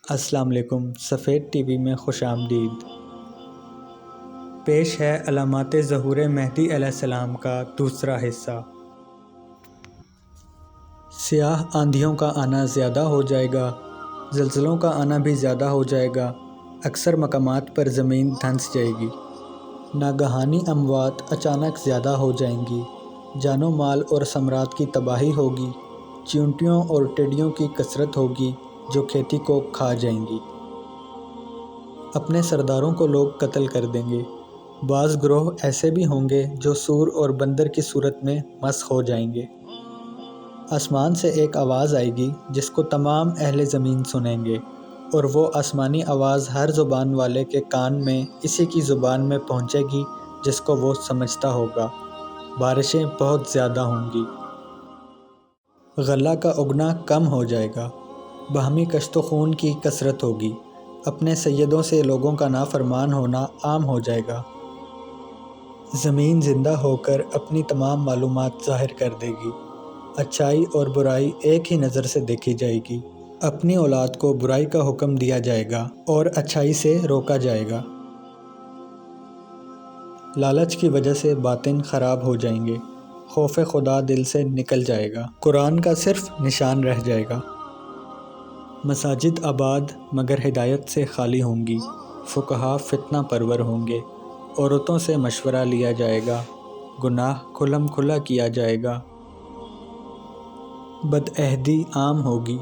السلام علیکم، سفید ٹی وی میں خوش آمدید۔ پیش ہے علامات ظہور مہدی علیہ السلام کا دوسرا حصہ۔ سیاہ آندھیوں کا آنا زیادہ ہو جائے گا، زلزلوں کا آنا بھی زیادہ ہو جائے گا، اکثر مقامات پر زمین دھنس جائے گی، ناگہانی اموات اچانک زیادہ ہو جائیں گی، جان و مال اور ثمرات کی تباہی ہوگی، چیونٹیوں اور ٹڈیوں کی کثرت ہوگی جو کھیتی کو کھا جائیں گی۔ اپنے سرداروں کو لوگ قتل کر دیں گے۔ بعض گروہ ایسے بھی ہوں گے جو سور اور بندر کی صورت میں مسخ ہو جائیں گے۔ آسمان سے ایک آواز آئے گی جس کو تمام اہل زمین سنیں گے، اور وہ آسمانی آواز ہر زبان والے کے کان میں اسی کی زبان میں پہنچے گی جس کو وہ سمجھتا ہوگا۔ بارشیں بہت زیادہ ہوں گی۔ غلہ کا اگنا کم ہو جائے گا۔ باہمی کشت و خون کی کثرت ہوگی۔ اپنے سیدوں سے لوگوں کا نافرمان ہونا عام ہو جائے گا۔ زمین زندہ ہو کر اپنی تمام معلومات ظاہر کر دے گی۔ اچھائی اور برائی ایک ہی نظر سے دیکھی جائے گی۔ اپنی اولاد کو برائی کا حکم دیا جائے گا اور اچھائی سے روکا جائے گا۔ لالچ کی وجہ سے باطن خراب ہو جائیں گے۔ خوف خدا دل سے نکل جائے گا۔ قرآن کا صرف نشان رہ جائے گا۔ مساجد آباد مگر ہدایت سے خالی ہوں گی۔ فقہا فتنہ پرور ہوں گے۔ عورتوں سے مشورہ لیا جائے گا۔ گناہ کھلم کھلا کیا جائے گا۔ بدعہدی عام ہوگی۔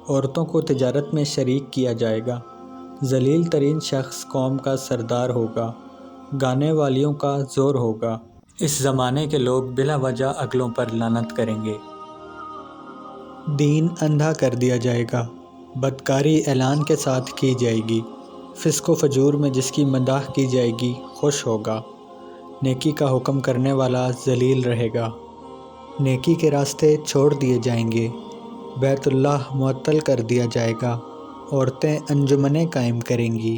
عورتوں کو تجارت میں شریک کیا جائے گا۔ ذلیل ترین شخص قوم کا سردار ہوگا۔ گانے والیوں کا زور ہوگا۔ اس زمانے کے لوگ بلا وجہ اگلوں پر لعنت کریں گے۔ دین اندھا کر دیا جائے گا۔ بدکاری اعلان کے ساتھ کی جائے گی۔ فسق و فجور میں جس کی مداح کی جائے گی خوش ہوگا۔ نیکی کا حکم کرنے والا ذلیل رہے گا۔ نیکی کے راستے چھوڑ دیے جائیں گے۔ بیت اللہ معطل کر دیا جائے گا۔ عورتیں انجمنیں قائم کریں گی۔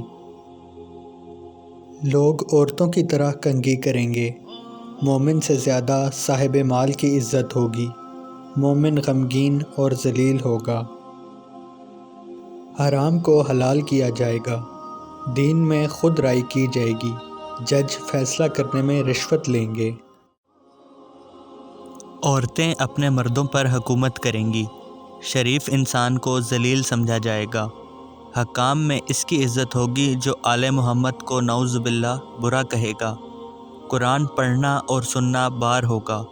لوگ عورتوں کی طرح کنگھی کریں گے۔ مومن سے زیادہ صاحب مال کی عزت ہوگی۔ مومن غمگین اور ذلیل ہوگا۔ حرام کو حلال کیا جائے گا۔ دین میں خود رائے کی جائے گی۔ جج فیصلہ کرنے میں رشوت لیں گے۔ عورتیں اپنے مردوں پر حکومت کریں گی۔ شریف انسان کو ذلیل سمجھا جائے گا۔ حکام میں اس کی عزت ہوگی جو آل محمد کو نعوذ باللہ برا کہے گا۔ قرآن پڑھنا اور سننا بار ہوگا۔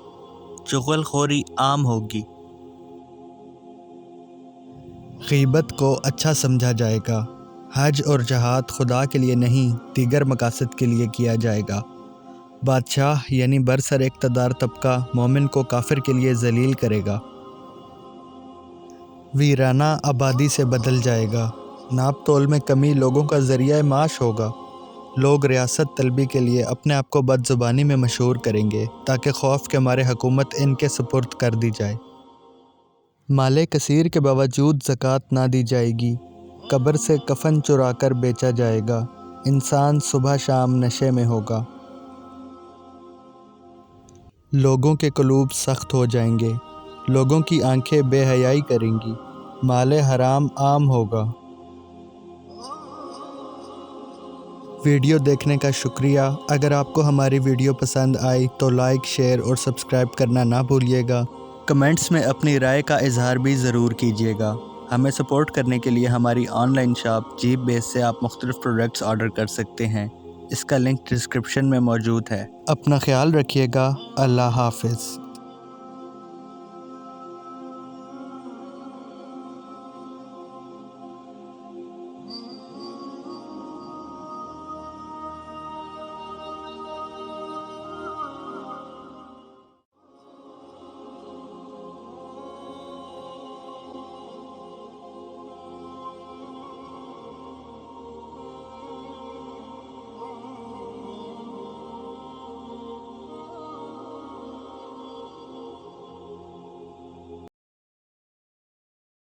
چغل خوری عام ہوگی۔ غیبت کو اچھا سمجھا جائے گا۔ حج اور جہاد خدا کے لیے نہیں دیگر مقاصد کے لیے کیا جائے گا۔ بادشاہ یعنی برسر اقتدار طبقہ مومن کو کافر کے لیے ذلیل کرے گا۔ ویرانہ آبادی سے بدل جائے گا۔ ناپ تول میں کمی لوگوں کا ذریعہ معاش ہوگا۔ لوگ ریاست طلبی کے لیے اپنے آپ کو بد زبانی میں مشہور کریں گے تاکہ خوف کے مارے حکومت ان کے سپرد کر دی جائے۔ مال کثیر کے باوجود زکوٰۃ نہ دی جائے گی۔ قبر سے کفن چرا کر بیچا جائے گا۔ انسان صبح شام نشے میں ہوگا۔ لوگوں کے قلوب سخت ہو جائیں گے۔ لوگوں کی آنکھیں بے حیائی کریں گی۔ مال حرام عام ہوگا۔ ویڈیو دیکھنے کا شکریہ۔ اگر آپ کو ہماری ویڈیو پسند آئی تو لائک، شیئر اور سبسکرائب کرنا نہ بھولیے گا۔ کمنٹس میں اپنی رائے کا اظہار بھی ضرور کیجیے گا۔ ہمیں سپورٹ کرنے کے لیے ہماری آن لائن شاپ جیپ بیس سے آپ مختلف پروڈکٹس آرڈر کر سکتے ہیں۔ اس کا لنک ڈسکرپشن میں موجود ہے۔ اپنا خیال رکھیے گا۔ اللہ حافظ۔